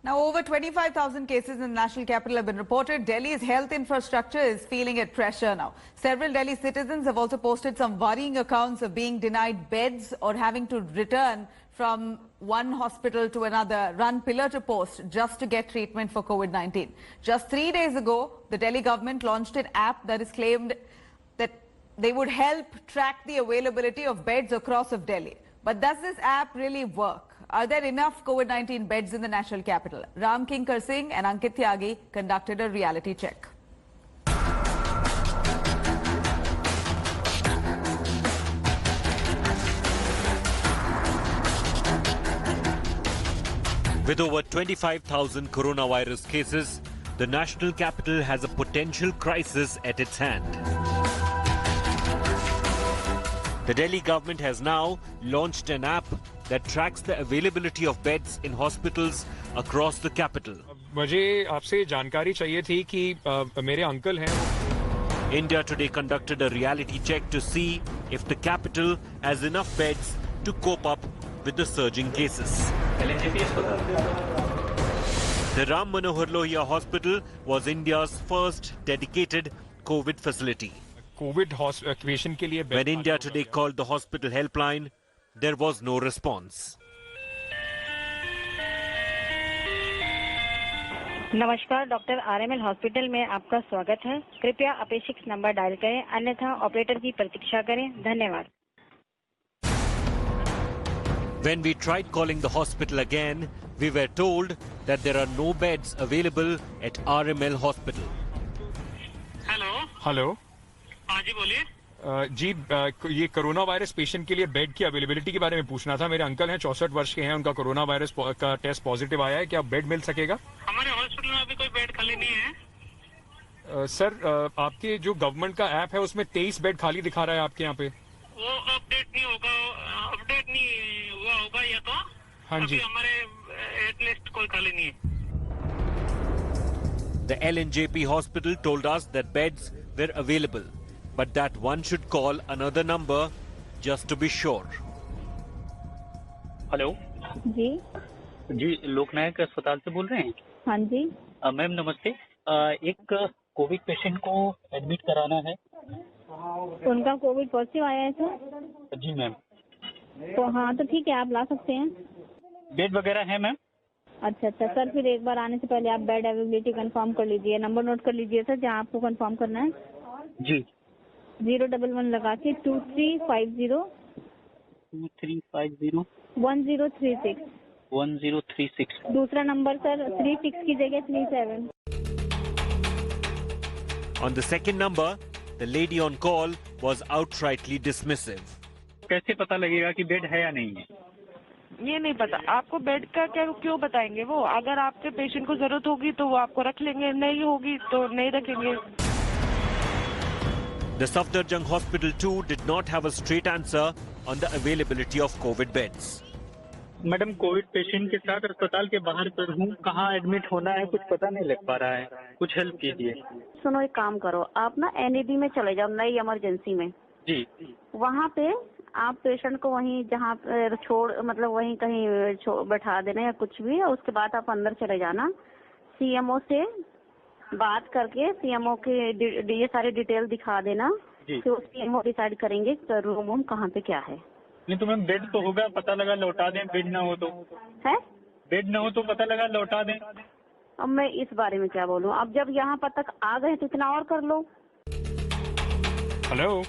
Now, over 25,000 cases in the national capital have been reported. Delhi's health infrastructure is feeling at pressure now. Several Delhi citizens have also posted some worrying accounts of being denied beds or having to return from one hospital to another, run pillar to post just to get treatment for COVID-19. Just 3 days ago, the Delhi government launched an app that is claimed that they would help track the availability of beds across of Delhi. But does this app really work? Are there enough COVID-19 beds in the national capital? Ram Kinkar Singh and Ankit Tyagi conducted a reality check. With over 25,000 coronavirus cases, the national capital has a potential crisis at its hand. The Delhi government has now launched an app that tracks the availability of beds in hospitals across the capital. मुझे आपसे जानकारी चाहिए थी कि मेरे uncle हैं. India Today conducted a reality check to see if the capital has enough beds to cope up with the surging cases. The Ram Manohar Lohia Hospital was India's first dedicated COVID facility. Covid patient के लिए When India Today called the hospital helpline, there was no response. नमस्कार, doctor RML hospital में आपका स्वागत है. कृपया अपेक्षित number dial करें, अन्यथा ऑपरेटर की प्रतीक्षा करें. धन्यवाद. When we tried calling the hospital again, we were told that there are no beds available at RML hospital. Hello. हाँ जी बोलिए. जी ये कोरोना वायरस पेशेंट के लिए बेड की अवेलेबिलिटी के बारे में पूछना था. मेरे अंकल हैं, 64 वर्ष के हैं, उनका कोरोना वायरस का टेस्ट पॉजिटिव आया है. क्या बेड मिल सकेगा? हमारे हॉस्पिटल में अभी कोई बेड खाली नहीं है. सर आपके जो गवर्नमेंट का ऐप है उसमें 23 बेड खाली दिखा रहा है आपके यहाँ पे. वो अपडेट नहीं हुआ होगा या तो. हाँ जी. अभी हमारे एटलीस्ट कोई खाली नहीं है. The LNJP hospital told us that beds were available, but that one should call another number just to be sure. Hello ji. जी, लोकनायक अस्पताल से बोल रहे हैं. हाँ जी. मैम नमस्ते. एक कोविड पेशेंट को एडमिट कराना है. उनका कोविड पॉजिटिव आया है सर? जी मैम. तो हाँ, तो ठीक है, आप ला सकते हैं. बेड वगैरह है मैम? अच्छा सर, फिर एक बार आने से पहले आप बेड अवेलेबिलिटी कंफर्म कर लीजिए. नंबर नोट कर लीजिए सर, जहाँ आपको कंफर्म करना है. जी. 011 लगा के 2350 1036. 1036. दूसरा नंबर सर 36 की जगह 37. On the second number, the lady on call was outrightly dismissive. कैसे पता लगेगा कि बेड है या नहीं है? ये नहीं पता. आपको बेड का क्या क्यों बताएंगे वो? अगर आपके पेशेंट को जरूरत होगी तो वो आपको रख लेंगे, नहीं होगी तो नहीं रखेंगे. The Safdarjung Hospital too did not have a straight answer on the availability of COVID beds. Madam, Covid patient के साथ अस्पताल के बाहर पर हूँ. कहाँ एडमिट होना है कुछ पता नहीं लग पा रहा है. कुछ हेल्प कीजिए. सुनो, एक काम करो, आप ना NAD में चले जाओ, नई इमरजेंसी में. जी. वहाँ पे आप पेशेंट को वहीं जहाँ मतलब वहीं कहीं बैठा देना या कुछ भी. और उसके बाद आप अंदर चले जाना. CMO से बात करके CMO के ये सारी डिटेल दिखा देना. फिर CMO डिसाइड करेंगे रूम कहाँ पे क्या है. नहीं तो मैम, बेड तो होगा, पता लगा लौटा दें. बेड ना हो तो है, बेड ना हो तो पता लगा लौटा दें. अब मैं इस बारे में क्या बोलूँ. अब जब यहाँ पर तक आ गए तो इतना और कर लो. Hello.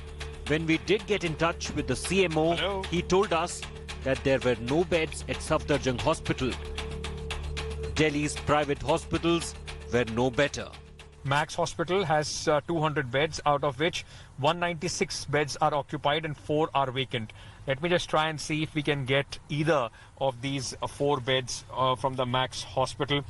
When we did get in touch with the CMO, Hello? he told us that there were no beds at Safdarjung Hospital. Delhi's private hospitals were no better. Max Hospital has 200 beds, out of which 196 beds are occupied and 4 are vacant. Let me just try and see if we can get either of these 4 beds from the Max Hospital.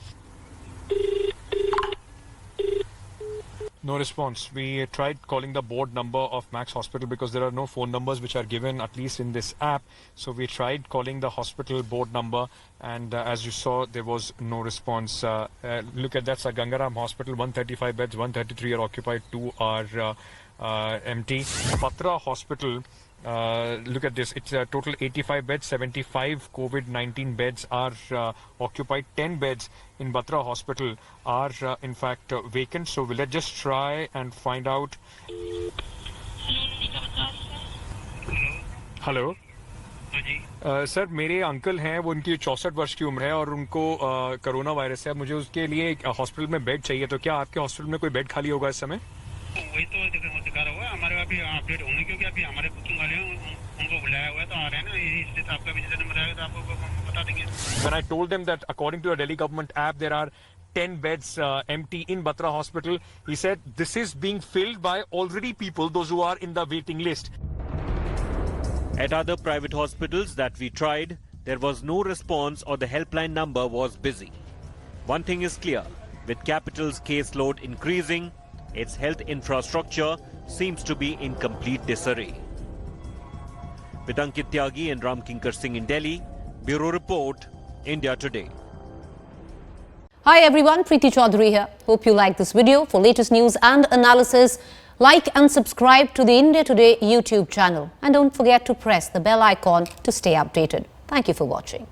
No response. We tried calling the board number of Max Hospital because there are no phone numbers which are given, at least in this app. So we tried calling the hospital board number, and as you saw, there was no response. Look at that, Sir Gangaram Hospital, 135 beds, 133 are occupied, 2 are empty. Batra Hospital, look at this, it's a total 85 beds, 75 COVID-19 beds are occupied, 10 beds in Batra Hospital are in fact vacant. So let's just try and find out. Hello sir, मेरे uncle हैं, वो उनकी 64 वर्ष की उम्र है और उनको कोरोना वायरस है. मुझे उसके लिए एक हॉस्पिटल में बेड चाहिए, तो क्या आपके हॉस्पिटल में कोई बेड खाली होगा इस समय? वही तो दिखा रहा हुआ है हमारे अभी अपडेट होंगे, क्योंकि अभी हमारे बुकिंग वाले हैं, उनको बुलाया हुआ है तो आ रहे हैं ना. यही इसलिए तो आपका भी जैसे नंबर आएगा तो आपको बता देंगे. When I told them that according to a Delhi government app there are 10 beds empty in Batra Hospital, he said this is being filled by already people, those who are in the waiting list. At other private hospitals that we tried, there was no response or the helpline number was busy. One thing is clear, with Capital's caseload increasing, its health infrastructure seems to be in complete disarray. With Ankit Tyagi and Ram Kinkar Singh in Delhi, Bureau Report, India Today. Hi everyone, Preeti Chaudhary here. Hope you like this video. For latest news and analysis, like and subscribe to the India Today YouTube channel. And don't forget to press the bell icon to stay updated. Thank you for watching.